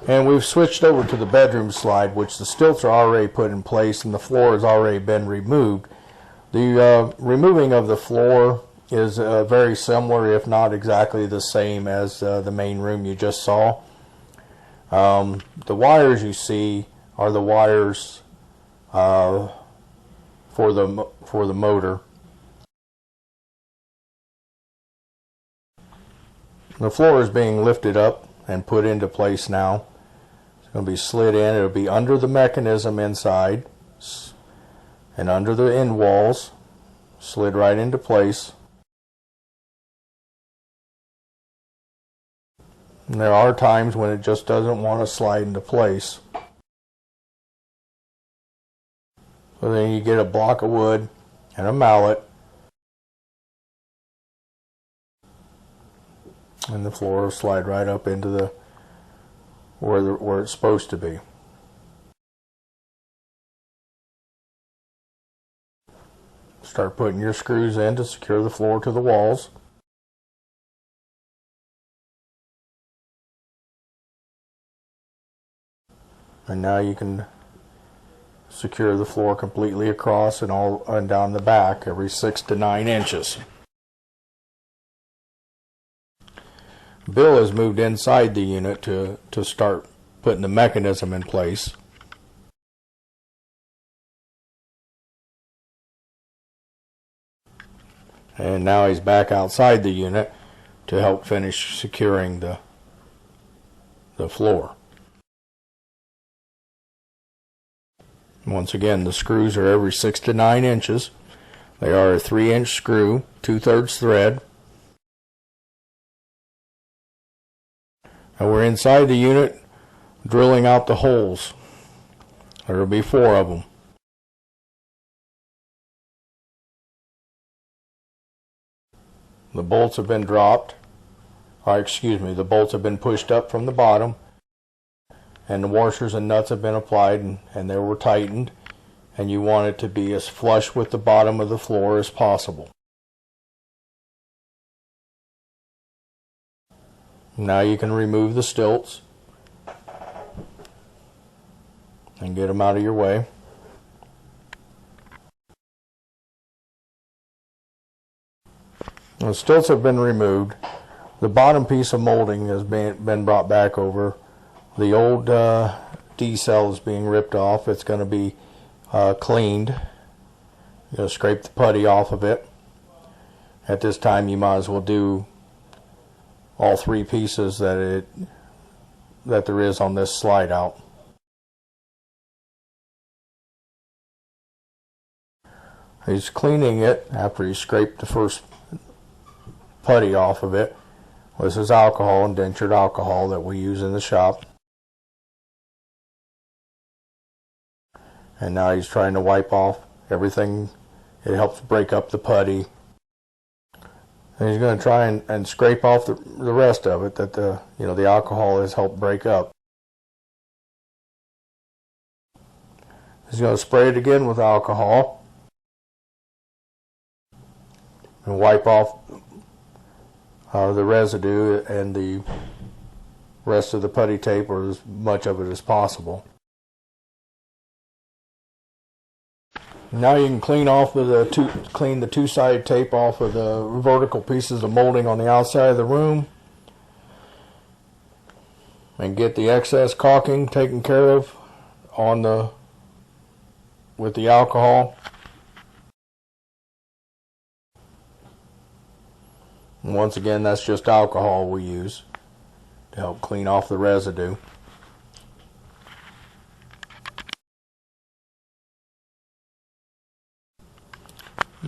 And we've switched over to the bedroom slide, which the stilts are already put in place and the floor has already been removed. The removing of the floor is very similar, if not exactly the same as the main room you just saw. The wires you see are the wires for the motor. The floor is being lifted up and put into place now. It's going to be slid in. It'll be under the mechanism inside and under the end walls, slid right into place. And there are times when it just doesn't want to slide into place. So then you get a block of wood and a mallet, and the floor will slide right up into the where it's supposed to be. Start putting your screws in to secure the floor to the walls. And now you can secure the floor completely across and down the back every 6 to 9 inches. Bill has moved inside the unit to start putting the mechanism in place. And now he's back outside the unit to help finish securing the floor. Once again, the screws are every 6 to 9 inches. They are a 3-inch screw, 2/3 thread. And we're inside the unit drilling out the holes. There will be 4 of them. The bolts have been dropped. The bolts have been pushed up from the bottom, and the washers and nuts have been applied and they were tightened, and you want it to be as flush with the bottom of the floor as possible. Now you can remove the stilts and get them out of your way. The stilts have been removed. The bottom piece of molding has been brought back over. The old D-cell is being ripped off. It's going to be cleaned. You'll scrape the putty off of it. At this time you might as well do all 3 pieces that there is on this slide out. He's cleaning it after he scraped the first putty off of it. This is alcohol and dentured alcohol that we use in the shop. And now he's trying to wipe off everything. It helps break up the putty. And he's going to try and scrape off the rest of it that the alcohol has helped break up. He's going to spray it again with alcohol and wipe off the residue and the rest of the putty tape, or as much of it as possible. Now you can clean the two-sided tape off of the vertical pieces of molding on the outside of the room, and get the excess caulking taken care of with the alcohol. And once again, that's just alcohol we use to help clean off the residue.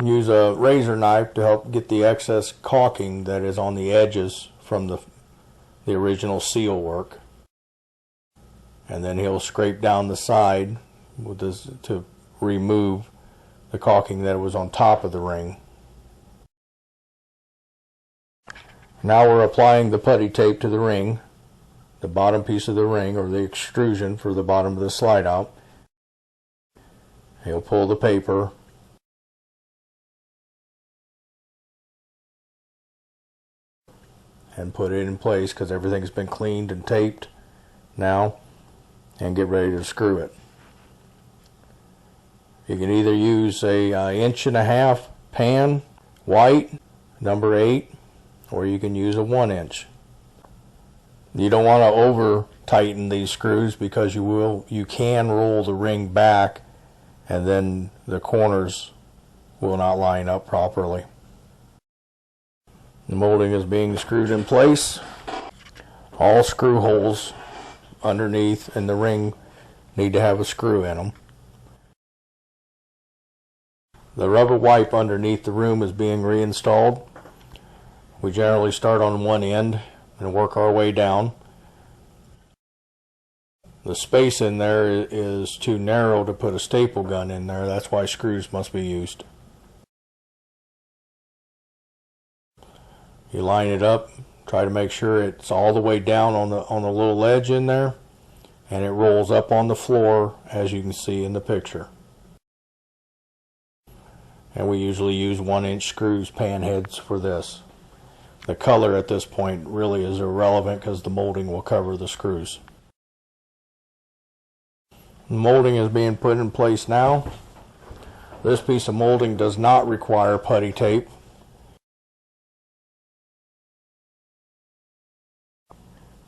Use a razor knife to help get the excess caulking that is on the edges from the original seal work. And then he'll scrape down the side with this to remove the caulking that was on top of the ring. Now we're applying the putty tape to the ring, the bottom piece of the ring, or the extrusion for the bottom of the slide out. He'll pull the paper and put it in place because everything's been cleaned and taped now and get ready to screw it. You can either use a 1.5 inch pan, white, number 8, or you can use a 1 inch. You don't want to over tighten these screws because you can roll the ring back and then the corners will not line up properly. The molding is being screwed in place. All screw holes underneath in the ring need to have a screw in them. The rubber wipe underneath the room is being reinstalled. We generally start on one end and work our way down. The space in there is too narrow to put a staple gun in there. That's why screws must be used. You line it up, try to make sure it's all the way down on the little ledge in there, and it rolls up on the floor as you can see in the picture. And we usually use 1 inch screws, pan heads for this. The color at this point really is irrelevant because the molding will cover the screws. The molding is being put in place now. This piece of molding does not require putty tape.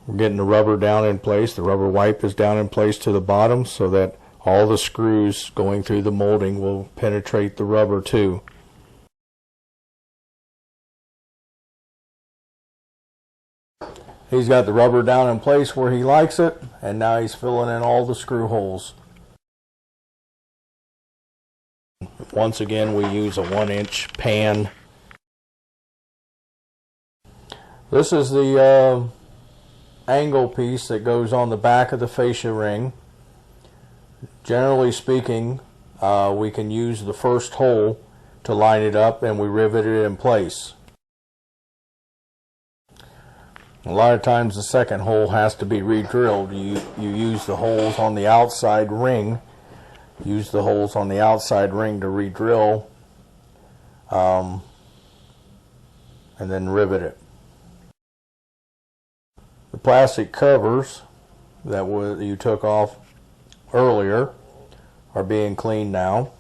We're getting the rubber down in place. The rubber wipe is down in place to the bottom so that all the screws going through the molding will penetrate the rubber too. He's got the rubber down in place where he likes it, and now he's filling in all the screw holes. Once again, we use a 1 inch pan. This is the angle piece that goes on the back of the fascia ring. Generally speaking, we can use the first hole to line it up and we rivet it in place. A lot of times the second hole has to be re-drilled. You use the holes on the outside ring. Use the holes on the outside ring to re-drill and then rivet it. The plastic covers that you took off earlier are being cleaned now.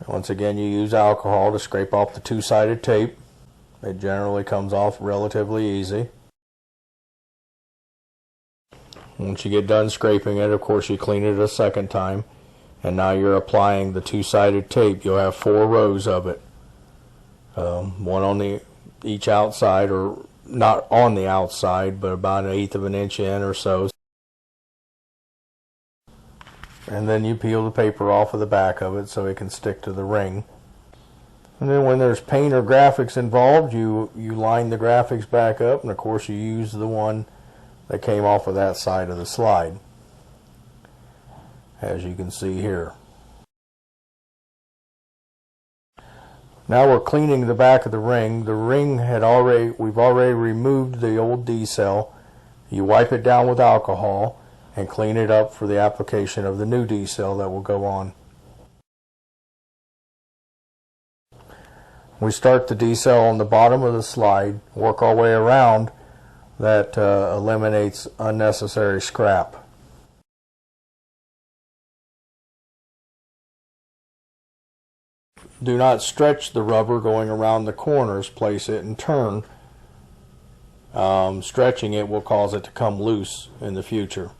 Once again, you use alcohol to scrape off the two-sided tape. It generally comes off relatively easy. Once you get done scraping it, of course, you clean it a second time, and now you're applying the two-sided tape. You'll have 4 rows of it, one on each outside, or not on the outside, but about 1/8 of an inch in or so. And then you peel the paper off of the back of it so it can stick to the ring. And then when there's paint or graphics involved, you line the graphics back up, and of course you use the one that came off of that side of the slide, as you can see here. Now we're cleaning the back of the ring. The ring we've already removed the old D-cell. You wipe it down with alcohol and clean it up for the application of the new D-cell that will go on. We start the D-cell on the bottom of the slide, work our way around. That eliminates unnecessary scrap. Do not stretch the rubber going around the corners. Place it and turn. Stretching it will cause it to come loose in the future.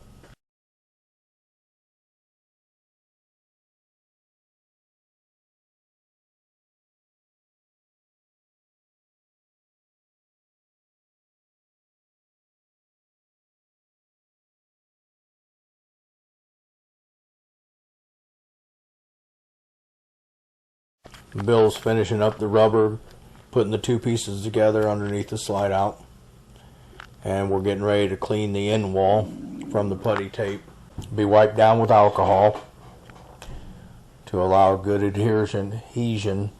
Bill's finishing up the rubber, putting the 2 pieces together underneath the slide out, and we're getting ready to clean the end wall from the putty tape. Be wiped down with alcohol to allow good adhesion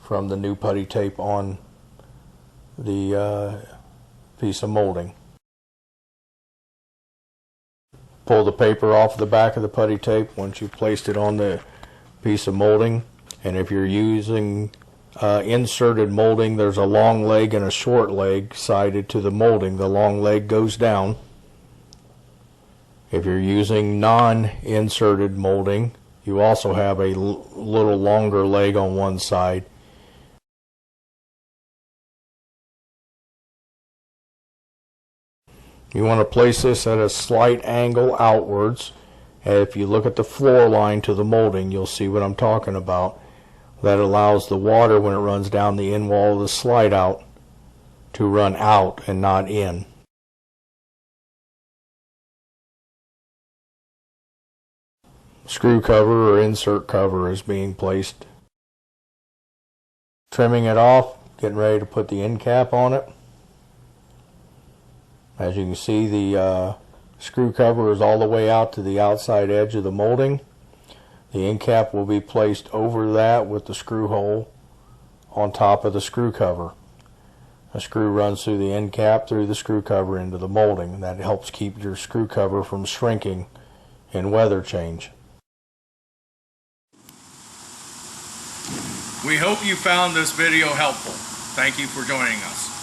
from the new putty tape on the piece of molding. Pull the paper off the back of the putty tape once you've placed it on the piece of molding. And if you're using inserted molding, there's a long leg and a short leg sided to the molding. The long leg goes down If you're using non-inserted molding, you also have a little longer leg on one side. You want to place this at a slight angle outwards. And if you look at the floor line to the molding, you'll see what I'm talking about. That allows the water, when it runs down the end wall of the slide out, to run out and not in. Screw cover or insert cover is being placed. Trimming it off, getting ready to put the end cap on it. As you can see, the screw cover is all the way out to the outside edge of the molding. The end cap will be placed over that with the screw hole on top of the screw cover. A screw runs through the end cap, through the screw cover into the molding. That helps keep your screw cover from shrinking in weather change. We hope you found this video helpful. Thank you for joining us.